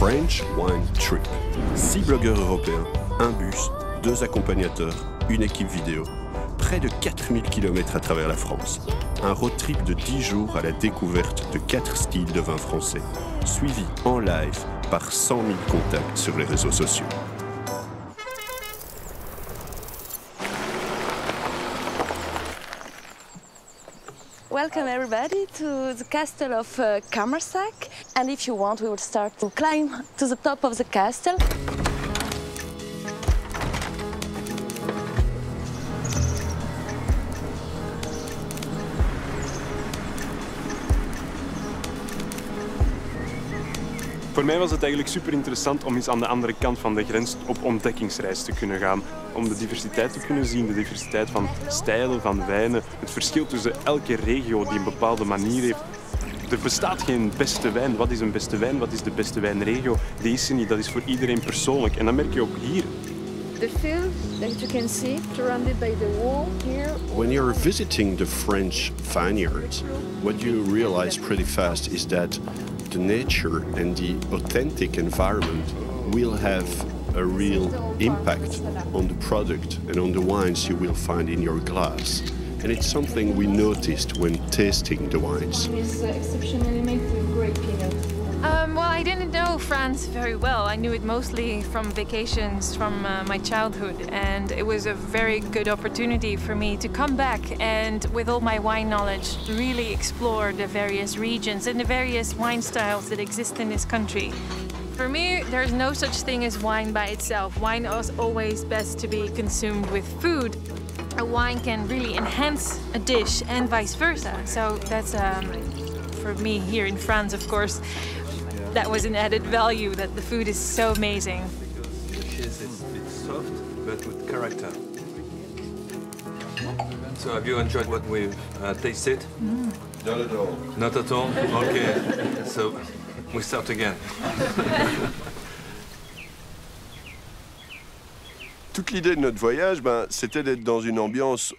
French Wine Trip. 6 blogueurs européens, un bus, 2 accompagnateurs, une équipe vidéo. Près de 4000 km à travers la France. Un road trip de 10 jours à la découverte de 4 styles de vin français, suivi en live par 100 000 contacts sur les réseaux sociaux. Welcome everybody to the castle of Kammersack, and if you want we will start to climb to the top of the castle. Voor mij was het eigenlijk super interessant om eens aan de andere kant van de grens op ontdekkingsreis te kunnen gaan. Om de diversiteit te kunnen zien, de diversiteit van stijlen, van wijnen. Het verschil tussen elke regio die een bepaalde manier heeft. Er bestaat geen beste wijn. Wat is een beste wijn? Wat is de beste wijnregio? Die is er niet. Dat is voor iedereen persoonlijk. En dat merk je ook hier. The field that you can see surrounded by the wall here. When you're visiting the French vineyards, what you realize pretty fast is that the nature and the authentic environment will have a real impact on the product and on the wines you will find in your glass. And it's something we noticed when tasting the wines. It's exceptionally made with great pinot. Well, I didn't know France very well. I knew it mostly from vacations from my childhood, and it was a very good opportunity for me to come back and, with all my wine knowledge, really explore the various regions and the various wine styles that exist in this country. For me, there's no such thing as wine by itself. Wine is always best to be consumed with food. A wine can really enhance a dish and vice versa. So that's, for me here in France, of course, that was an added value, that the food is so amazing. It's soft, but with character. So have you enjoyed what we've tasted? Not at all. Not at all? Okay, so we start again. Toute l'idée de notre voyage, c'était d'être dans une ambiance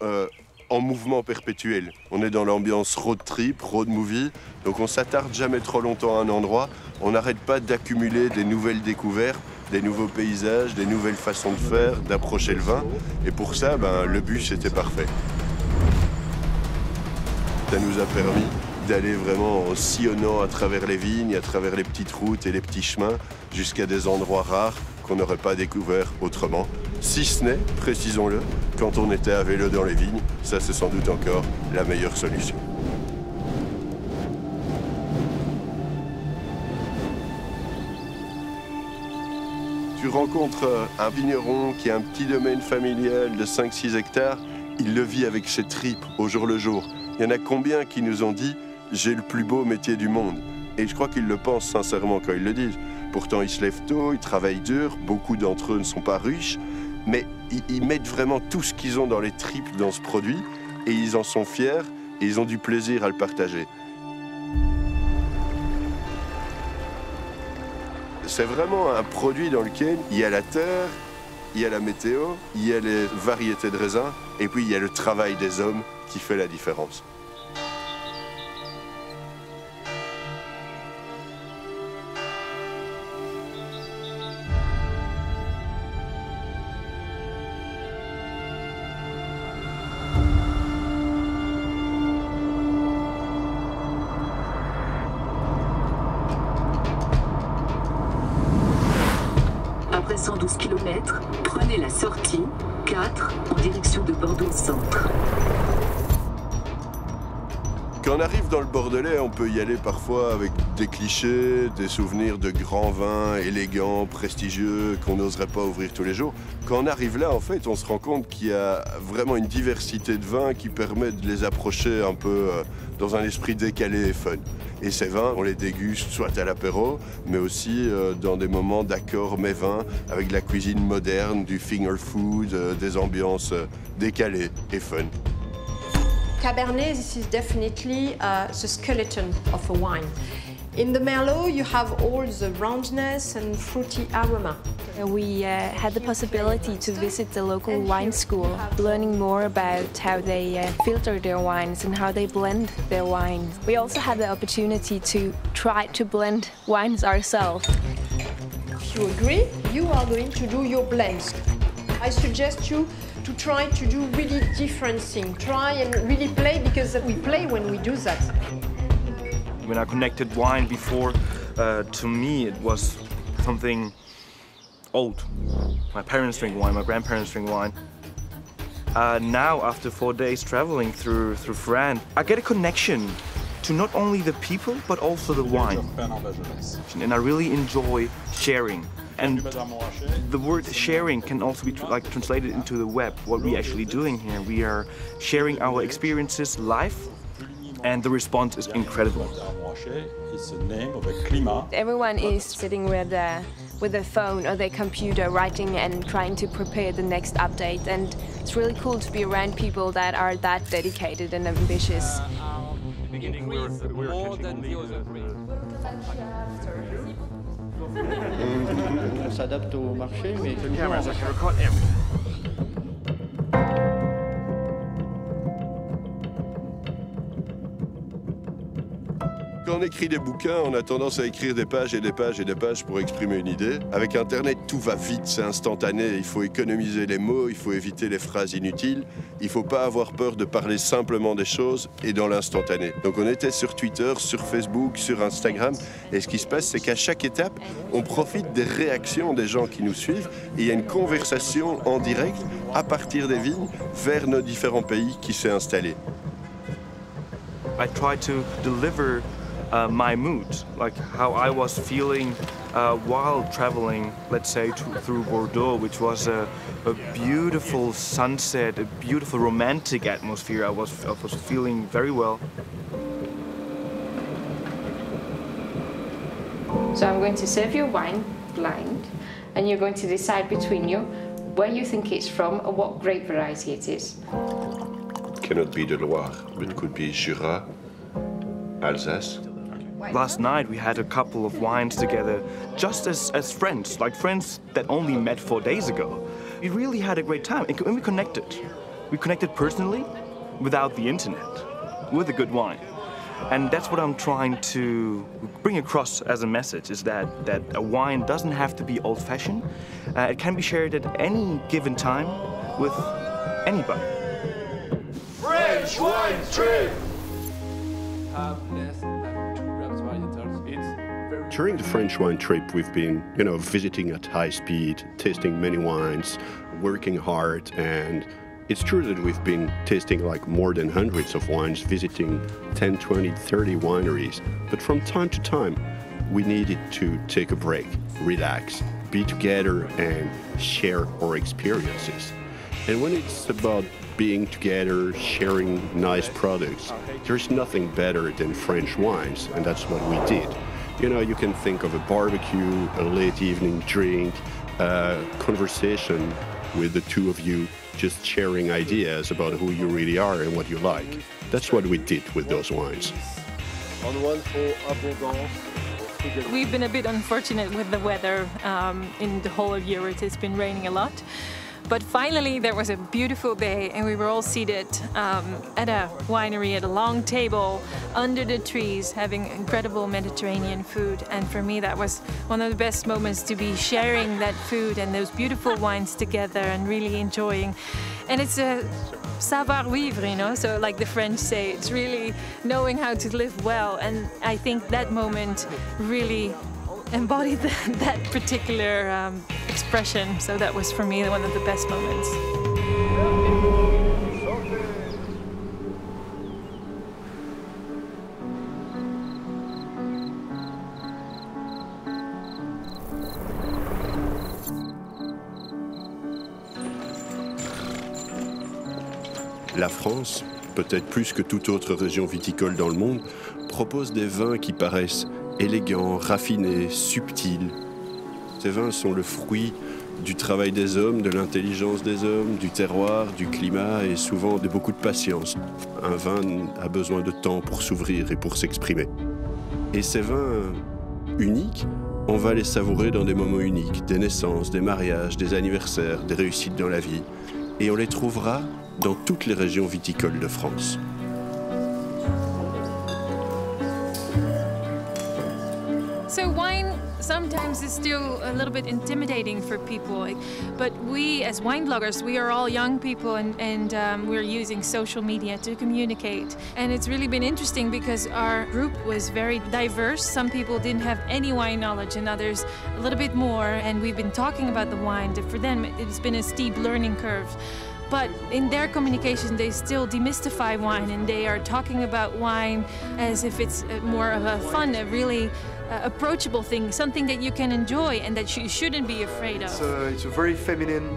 en mouvement perpétuel. On est dans l'ambiance road trip, road movie, donc on s'attarde jamais trop longtemps à un endroit. On n'arrête pas d'accumuler des nouvelles découvertes, des nouveaux paysages, des nouvelles façons de faire, d'approcher le vin. Et pour ça, le bus était parfait. Ça nous a permis d'aller vraiment en sillonnant à travers les vignes, à travers les petites routes et les petits chemins, jusqu'à des endroits rares qu'on n'aurait pas découvert autrement. Si ce n'est, précisons-le, quand on était à vélo dans les vignes, ça c'est sans doute encore la meilleure solution. Tu rencontres un vigneron qui a un petit domaine familial de 5-6 hectares, il le vit avec ses tripes au jour le jour. Il y en a combien qui nous ont dit « j'ai le plus beau métier du monde ». Et je crois qu'ils le pensent sincèrement quand ils le disent. Pourtant, ils se lèvent tôt, ils travaillent dur, beaucoup d'entre eux ne sont pas riches, mais ils mettent vraiment tout ce qu'ils ont dans les tripes dans ce produit, et ils en sont fiers, et ils ont du plaisir à le partager. C'est vraiment un produit dans lequel il y a la terre, il y a la météo, il y a les variétés de raisins, et puis il y a le travail des hommes qui fait la différence. Après 112 km, prenez la sortie 4 en direction de Bordeaux-Centre. Quand on arrive dans le Bordelais, on peut y aller parfois avec des clichés, des souvenirs de grands vins élégants, prestigieux, qu'on n'oserait pas ouvrir tous les jours. Quand on arrive là, en fait, on se rend compte qu'il y a vraiment une diversité de vins qui permet de les approcher un peu dans un esprit décalé et fun. Et ces vins, on les déguste soit à l'apéro, mais aussi dans des moments d'accord mets-vins, avec de la cuisine moderne, du finger food, des ambiances décalées et fun. Cabernet, this is definitely the skeleton of a wine. In the Merlot, you have all the roundness and fruity aroma. We had the possibility to visit the local wine school, learning more about how they filter their wines and how they blend their wines. We also had the opportunity to try to blend wines ourselves. if you agree, you are going to do your blends. I suggest you to try to do really different things. Try and really play, because we play when we do that. When I connected wine before, to me it was something old. My parents drink wine, my grandparents drink wine. Now, after 4 days traveling through France, I get a connection to not only the people, but also the wine. And I really enjoy sharing. And the word sharing can also be translated into the web. What we're actually doing here, we are sharing our experiences live, and the response is incredible. Everyone is sitting with their phone or their computer, writing and trying to prepare the next update. And it's really cool to be around people that are that dedicated and ambitious. On s'adapte au marché, mais Quand on écrit des bouquins, on a tendance à écrire des pages et des pages et des pages pour exprimer une idée. Avec Internet, tout va vite, c'est instantané. Il faut économiser les mots, il faut éviter les phrases inutiles. Il ne faut pas avoir peur de parler simplement des choses et dans l'instantané. Donc on était sur Twitter, sur Facebook, sur Instagram. Et ce qui se passe, c'est qu'à chaque étape, on profite des réactions des gens qui nous suivent. Et il y a une conversation en direct à partir des vignes vers nos différents pays qui s'est installée. I try to deliver my mood, like how I was feeling while traveling, let's say, through Bordeaux, which was a beautiful sunset, a beautiful romantic atmosphere. I was feeling very well. So I'm going to serve your wine blind, and you're going to decide between you where you think it's from or what grape variety it is. Cannot be the Loire, but it could be Jura, Alsace. Last night we had a couple of wines together, just as friends, like friends that only met 4 days ago. We really had a great time, and we connected. We connected personally, without the internet, with a good wine. And that's what I'm trying to bring across as a message, is that a wine doesn't have to be old-fashioned. It can be shared at any given time with anybody. French wine trip! During the French wine trip, we've been, visiting at high speed, tasting many wines, working hard, and it's true that we've been tasting like more than hundreds of wines, visiting 10, 20, 30 wineries. But from time to time, we needed to take a break, relax, be together, and share our experiences. And when it's about being together, sharing nice products, there's nothing better than French wines, and that's what we did. You can think of a barbecue, a late evening drink, a conversation with the two of you, just sharing ideas about who you really are and what you like. That's what we did with those wines. We've been a bit unfortunate with the weather in the whole of Europe. It's been raining a lot. But finally there was a beautiful day and we were all seated at a winery at a long table under the trees having incredible Mediterranean food. And for me that was one of the best moments, to be sharing that food and those beautiful wines together and really enjoying. And it's a savoir-vivre, so like the French say, it's really knowing how to live well. And I think that moment really embodied that particular expression. So that was for me one of the best moments. La France, peut-être plus que toute autre région viticole dans le monde, propose des vins qui paraissent élégants, raffinés, subtils. Ces vins sont le fruit du travail des hommes, de l'intelligence des hommes, du terroir, du climat et souvent de beaucoup de patience. Un vin a besoin de temps pour s'ouvrir et pour s'exprimer. Et ces vins uniques, on va les savourer dans des moments uniques, des naissances, des mariages, des anniversaires, des réussites dans la vie. Et on les trouvera dans toutes les régions viticoles de France. So wine sometimes it's still a little bit intimidating for people. But we, as wine bloggers, we are all young people, and we're using social media to communicate. And it's really been interesting because our group was very diverse. Some people didn't have any wine knowledge, and others a little bit more. And we've been talking about the wine. For them, it's been a steep learning curve. But in their communication, they still demystify wine, and they are talking about wine as if it's more of a fun, a really approachable thing, something that you can enjoy and that you shouldn't be afraid of. It's a very feminine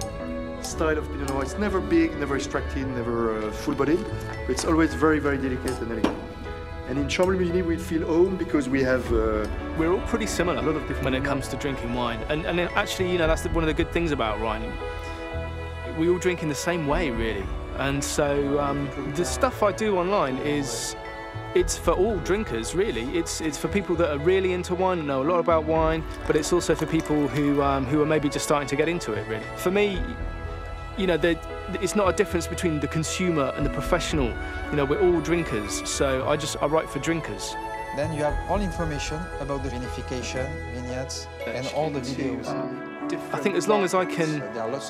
style of Pinot Noir. It's never big, never extracted, never full-bodied. It's always very, very delicate and elegant. And in Chambolle-Musigny, we feel home because we have... We're all pretty similar when it comes to drinking wine. And actually, you know, that's one of the good things about wine. We all drink in the same way, really. And so the stuff I do online it's for all drinkers, really. It's for people that are really into wine and know a lot about wine, but it's also for people who are maybe just starting to get into it, really. For me, you know, it's not a difference between the consumer and the professional. You know, we're all drinkers, so I write for drinkers. Then you have all information about the vinification, vignettes, and all the videos. I think as long as I can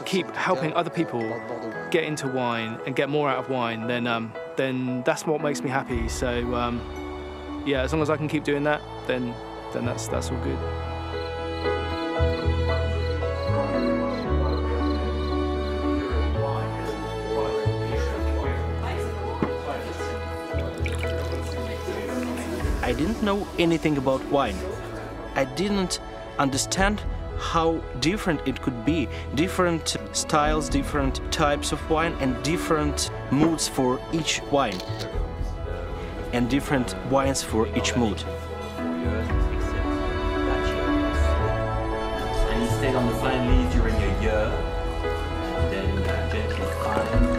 keep helping other people get into wine and get more out of wine, then that's what makes me happy. So yeah, as long as I can keep doing that, then that's all good. I didn't know anything about wine. I didn't understand how different it could be. Different styles, different types of wine, and different moods for each wine. And different wines for each mood. And you stayed on the vine leaf during a year, and then gently fine.